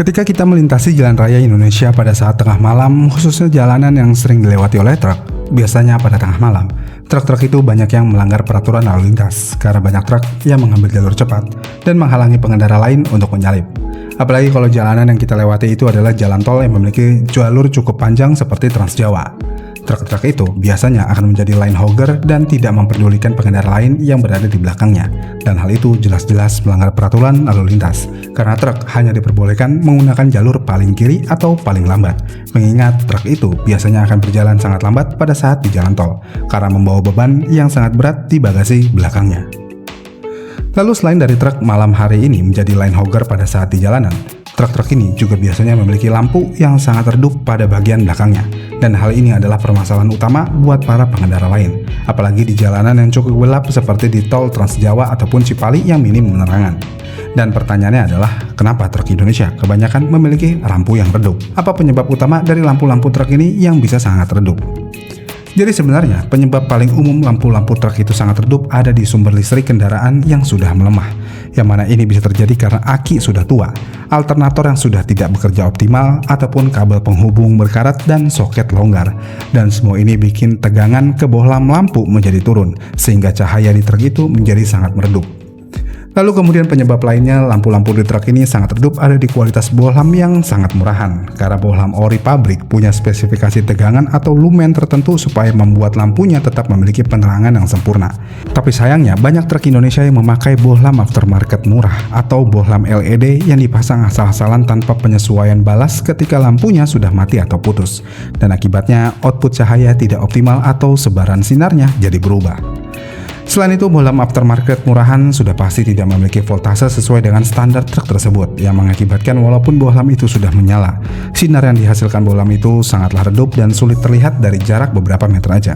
Ketika kita melintasi jalan raya Indonesia pada saat tengah malam, khususnya jalanan yang sering dilewati oleh truk, biasanya pada tengah malam, truk-truk itu banyak yang melanggar peraturan lalu lintas karena banyak truk yang mengambil jalur cepat dan menghalangi pengendara lain untuk menyalip. Apalagi kalau jalanan yang kita lewati itu adalah jalan tol yang memiliki jalur cukup panjang seperti Trans Jawa. Truk-truk itu biasanya akan menjadi line hogger dan tidak memperdulikan pengendara lain yang berada di belakangnya. Dan hal itu jelas-jelas melanggar peraturan lalu lintas, karena truk hanya diperbolehkan menggunakan jalur paling kiri atau paling lambat. Mengingat truk itu biasanya akan berjalan sangat lambat pada saat di jalan tol, karena membawa beban yang sangat berat di bagasi belakangnya. Lalu selain dari truk malam hari ini menjadi line hogger pada saat di jalanan, truk-truk ini juga biasanya memiliki lampu yang sangat redup pada bagian belakangnya. Dan hal ini adalah permasalahan utama buat para pengendara lain, apalagi di jalanan yang cukup gelap seperti di tol Trans Jawa ataupun Cipali yang minim penerangan. Dan pertanyaannya adalah, kenapa truk Indonesia kebanyakan memiliki lampu yang redup? Apa penyebab utama dari lampu-lampu truk ini yang bisa sangat redup? Jadi sebenarnya penyebab paling umum lampu-lampu truk itu sangat redup ada di sumber listrik kendaraan yang sudah melemah, yang mana ini bisa terjadi karena aki sudah tua, alternator yang sudah tidak bekerja optimal, ataupun kabel penghubung berkarat dan soket longgar. Dan semua ini bikin tegangan ke bohlam lampu menjadi turun, sehingga cahaya di truk itu menjadi sangat meredup. Lalu kemudian penyebab lainnya lampu-lampu di truk ini sangat redup ada di kualitas bohlam yang sangat murahan, karena bohlam ori pabrik punya spesifikasi tegangan atau lumen tertentu supaya membuat lampunya tetap memiliki penerangan yang sempurna. Tapi sayangnya banyak truk Indonesia yang memakai bohlam aftermarket murah atau bohlam LED yang dipasang asal-asalan tanpa penyesuaian balas ketika lampunya sudah mati atau putus, dan akibatnya output cahaya tidak optimal atau sebaran sinarnya jadi berubah. Selain itu, bohlam aftermarket murahan sudah pasti tidak memiliki voltase sesuai dengan standar truk tersebut, yang mengakibatkan walaupun bohlam itu sudah menyala, sinar yang dihasilkan bohlam itu sangatlah redup dan sulit terlihat dari jarak beberapa meter aja.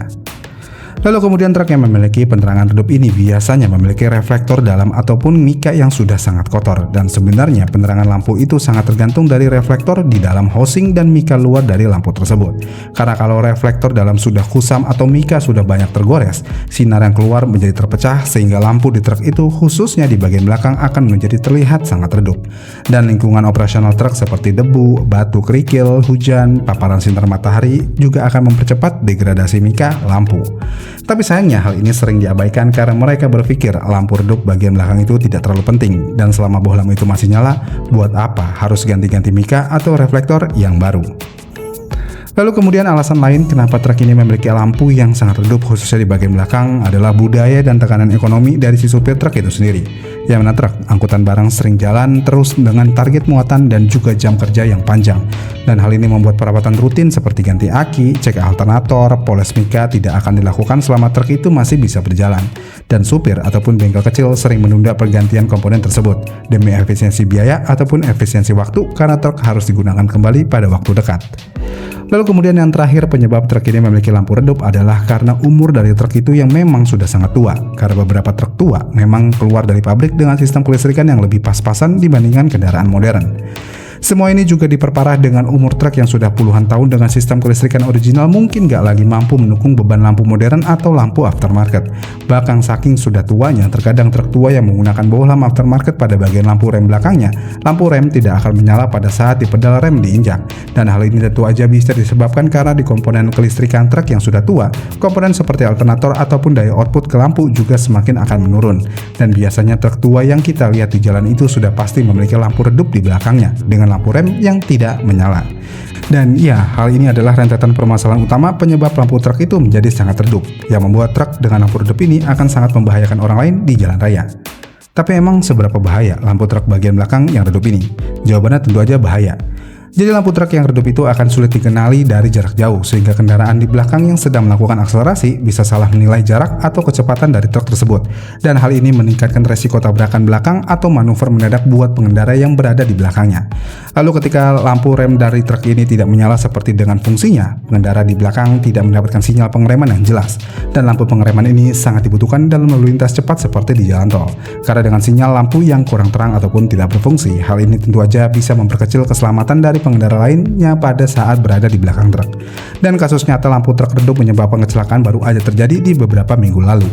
Lalu kemudian truk yang memiliki penerangan redup ini biasanya memiliki reflektor dalam ataupun mika yang sudah sangat kotor, dan sebenarnya penerangan lampu itu sangat tergantung dari reflektor di dalam housing dan mika luar dari lampu tersebut. Karena kalau reflektor dalam sudah kusam atau mika sudah banyak tergores, sinar yang keluar menjadi terpecah sehingga lampu di truk itu khususnya di bagian belakang akan menjadi terlihat sangat redup. Dan lingkungan operasional truk seperti debu, batu kerikil, hujan, paparan sinar matahari juga akan mempercepat degradasi mika lampu. Tapi sayangnya hal ini sering diabaikan karena mereka berpikir lampu redup bagian belakang itu tidak terlalu penting, dan selama bohlam itu masih nyala, buat apa harus ganti-ganti mika atau reflektor yang baru? Lalu kemudian alasan lain kenapa truk ini memiliki lampu yang sangat redup khususnya di bagian belakang adalah budaya dan tekanan ekonomi dari si supir truk itu sendiri. Yang mana truk angkutan barang sering jalan terus dengan target muatan dan juga jam kerja yang panjang. Dan hal ini membuat perawatan rutin seperti ganti aki, cek alternator, poles mika tidak akan dilakukan selama truk itu masih bisa berjalan. Dan supir ataupun bengkel kecil sering menunda pergantian komponen tersebut demi efisiensi biaya ataupun efisiensi waktu karena truk harus digunakan kembali pada waktu dekat. Lalu kemudian yang terakhir penyebab truk ini memiliki lampu redup adalah karena umur dari truk itu yang memang sudah sangat tua. Karena beberapa truk tua memang keluar dari pabrik dengan sistem kelistrikan yang lebih pas-pasan dibandingkan kendaraan modern. Semua ini juga diperparah dengan umur truk yang sudah puluhan tahun dengan sistem kelistrikan original mungkin gak lagi mampu mendukung beban lampu modern atau lampu aftermarket. Bahkan saking sudah tuanya, terkadang truk tua yang menggunakan bohlam aftermarket pada bagian lampu rem belakangnya, lampu rem tidak akan menyala pada saat di pedal rem diinjak. Dan hal ini tentu aja bisa disebabkan karena di komponen kelistrikan truk yang sudah tua, komponen seperti alternator ataupun daya output ke lampu juga semakin akan menurun. Dan biasanya truk tua yang kita lihat di jalan itu sudah pasti memiliki lampu redup di belakangnya dengan lampu rem yang tidak menyala. Dan ya, hal ini adalah rentetan permasalahan utama penyebab lampu truk itu menjadi sangat redup, yang membuat truk dengan lampu redup ini akan sangat membahayakan orang lain di jalan raya. Tapi emang seberapa bahaya lampu truk bagian belakang yang redup ini? Jawabannya tentu aja bahaya. Jadi lampu truk yang redup itu akan sulit dikenali dari jarak jauh, sehingga kendaraan di belakang yang sedang melakukan akselerasi bisa salah menilai jarak atau kecepatan dari truk tersebut. Dan hal ini meningkatkan resiko tabrakan belakang atau manuver mendadak buat pengendara yang berada di belakangnya. Lalu ketika lampu rem dari truk ini tidak menyala seperti dengan fungsinya, pengendara di belakang tidak mendapatkan sinyal pengereman yang jelas. Dan lampu pengereman ini sangat dibutuhkan dalam lalu lintas cepat seperti di jalan tol. Karena dengan sinyal lampu yang kurang terang ataupun tidak berfungsi, hal ini tentu aja bisa memperkecil keselamatan dari pengendara lainnya pada saat berada di belakang truk. Dan kasus nyata lampu truk redup menyebabkan kecelakaan baru aja terjadi di beberapa minggu lalu.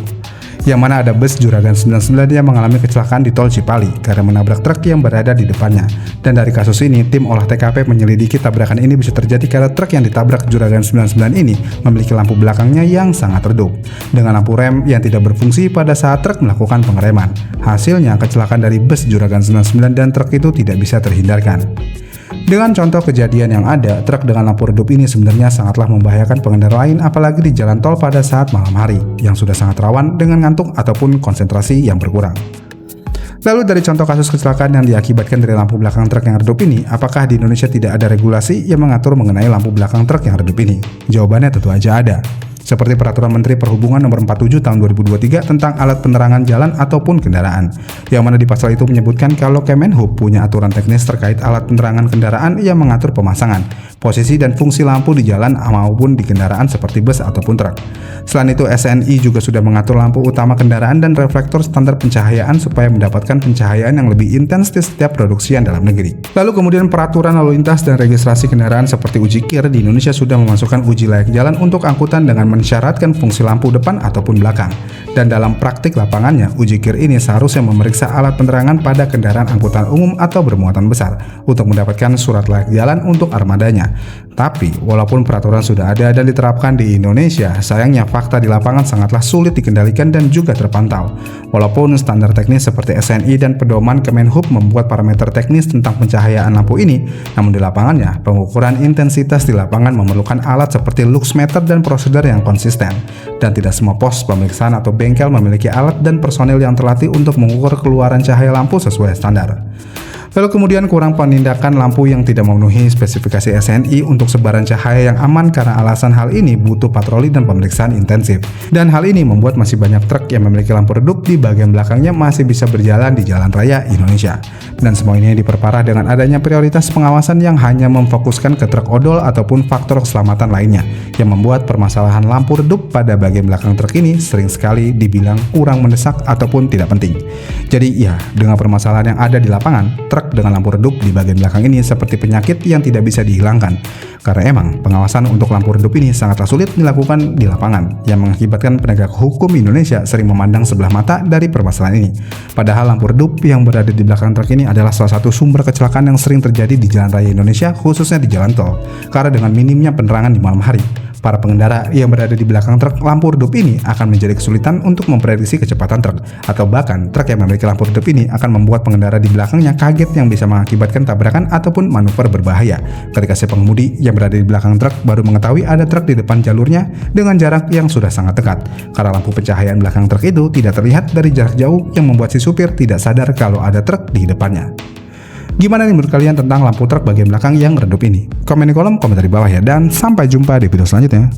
yang mana ada bus Juragan 99 yang mengalami kecelakaan di tol Cipali karena menabrak truk yang berada di depannya. Dan dari kasus ini, tim olah TKP menyelidiki tabrakan ini bisa terjadi karena truk yang ditabrak Juragan 99 ini memiliki lampu belakangnya yang sangat redup, dengan lampu rem yang tidak berfungsi pada saat truk melakukan pengereman. Hasilnya, kecelakaan dari bus Juragan 99 dan truk itu tidak bisa terhindarkan. Dengan contoh kejadian yang ada, truk dengan lampu redup ini sebenarnya sangatlah membahayakan pengendara lain, apalagi di jalan tol pada saat malam hari, yang sudah sangat rawan dengan ngantuk ataupun konsentrasi yang berkurang. Lalu dari contoh kasus kecelakaan yang diakibatkan dari lampu belakang truk yang redup ini, apakah di Indonesia tidak ada regulasi yang mengatur mengenai lampu belakang truk yang redup ini? Jawabannya tentu aja ada. Seperti Peraturan Menteri Perhubungan Nomor 47 Tahun 2023 tentang alat penerangan jalan ataupun kendaraan, yang mana di pasal itu menyebutkan kalau Kemenhub punya aturan teknis terkait alat penerangan kendaraan yang mengatur pemasangan, posisi dan fungsi lampu di jalan maupun di kendaraan seperti bus ataupun truk. Selain itu, SNI juga sudah mengatur lampu utama kendaraan dan reflektor standar pencahayaan supaya mendapatkan pencahayaan yang lebih intens di setiap produksian dalam negeri. Lalu kemudian peraturan lalu lintas dan registrasi kendaraan seperti uji KIR di Indonesia sudah memasukkan uji layak jalan untuk angkutan dengan mensyaratkan fungsi lampu depan ataupun belakang. Dan dalam praktik lapangannya, uji KIR ini seharusnya memeriksa alat penerangan pada kendaraan angkutan umum atau bermuatan besar untuk mendapatkan surat layak jalan untuk armadanya. Tapi, walaupun peraturan sudah ada dan diterapkan di Indonesia, sayangnya fakta di lapangan sangatlah sulit dikendalikan dan juga terpantau. Walaupun standar teknis seperti SNI dan pedoman Kemenhub membuat parameter teknis tentang pencahayaan lampu ini, namun di lapangannya, pengukuran intensitas di lapangan memerlukan alat seperti luxmeter dan prosedur yang konsisten. Dan tidak semua pos pemeriksaan atau bengkel memiliki alat dan personil yang terlatih untuk mengukur keluaran cahaya lampu sesuai standar. Lalu kemudian kurang penindakan lampu yang tidak memenuhi spesifikasi SNI untuk sebaran cahaya yang aman karena alasan hal ini butuh patroli dan pemeriksaan intensif. Dan hal ini membuat masih banyak truk yang memiliki lampu redup di bagian belakangnya masih bisa berjalan di jalan raya Indonesia. Dan semua ini diperparah dengan adanya prioritas pengawasan yang hanya memfokuskan ke truk odol ataupun faktor keselamatan lainnya, yang membuat permasalahan lampu redup pada bagian belakang truk ini sering sekali dibilang kurang mendesak ataupun tidak penting. Jadi ya, dengan permasalahan yang ada di lapangan, truk dengan lampu redup di bagian belakang ini seperti penyakit yang tidak bisa dihilangkan. Karena emang pengawasan untuk lampu redup ini sangatlah sulit dilakukan di lapangan, yang mengakibatkan penegak hukum Indonesia sering memandang sebelah mata dari permasalahan ini. Padahal lampu redup yang berada di belakang truk ini adalah salah satu sumber kecelakaan yang sering terjadi di jalan raya Indonesia, khususnya di jalan tol. Karena dengan minimnya penerangan di malam hari, para pengendara yang berada di belakang truk lampu redup ini akan menjadi kesulitan untuk memprediksi kecepatan truk, atau bahkan truk yang memiliki lampu redup ini akan membuat pengendara di belakangnya kaget yang bisa mengakibatkan tabrakan ataupun manuver berbahaya ketika si pengemudi yang berada di belakang truk baru mengetahui ada truk di depan jalurnya dengan jarak yang sudah sangat dekat, karena lampu pencahayaan belakang truk itu tidak terlihat dari jarak jauh yang membuat si supir tidak sadar kalau ada truk di depannya. Gimana nih menurut kalian tentang lampu truk bagian belakang yang redup ini? Komen di kolom komentar di bawah ya, dan sampai jumpa di video selanjutnya.